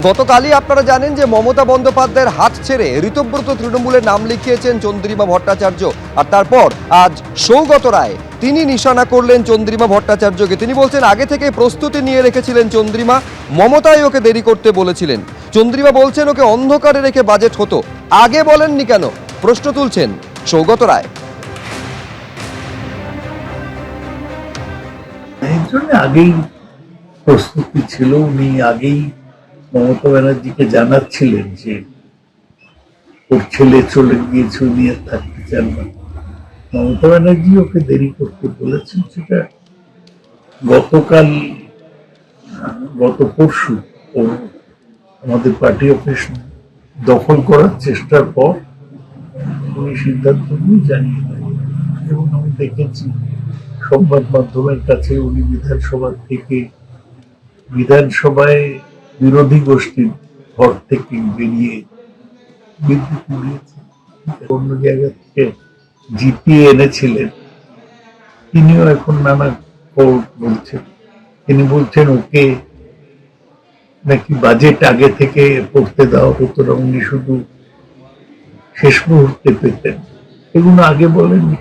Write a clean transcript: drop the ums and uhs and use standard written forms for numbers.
গতকালই আপনারা জানেন যে মমতা বন্দ্যোপাধ্যায়ের হাত ছেড়ে ঋতব্রত তৃণমূলের নাম লিখিয়েছেন চন্দ্রিমা ভট্টাচার্য। আর তারপর আজ সৌগত রায় তিনি নিশানা করলেন চন্দ্রিমা ভট্টাচার্যকে। তিনি বলছেন আগে থেকে প্রস্তুতি নিয়ে রেখেছিলেন চন্দ্রিমা, মমতাই ওকে দেরি করতে বলেছিলেন। চন্দ্রিমা বলছেন ওকে অন্ধকারে রেখে বাজেট হতো, আগে বলেননি কেন, প্রশ্ন তুলছেন সৌগত রায়। এই জন্য আগেই প্রস্তুতি ছিল, উনি আগেই মমতা ব্যানার্জিকে জানাচ্ছিলেন যে ওর ছেলে চলে গিয়েছে, উনি আর থাকতে চান না। মমতা ব্যানার্জি ওকে দেরি করতে বলেছেন, সেটা গত পরশু ও আমাদের পার্টি অফিস দখল করার চেষ্টার পর উনি সিদ্ধান্ত নিয়ে জানিয়ে দেন। এবং আমি দেখেছি সংবাদ মাধ্যমের কাছে উনি বিধানসভায় বিরোধী গোষ্ঠীর ঘর থেকে বেরিয়ে বিবৃতি দিয়েছেন। অন্য জায়গা থেকে জিতিয়ে এনেছিলেন, তিনিও এখন নানা বলছেন। তিনি বলছেন ওকে নাকি বাজেট আগে থেকে পড়তে দেওয়া হতো না, উনি শুধু শেষ মুহূর্তে পেতেন। এগুলো আগে বলেন।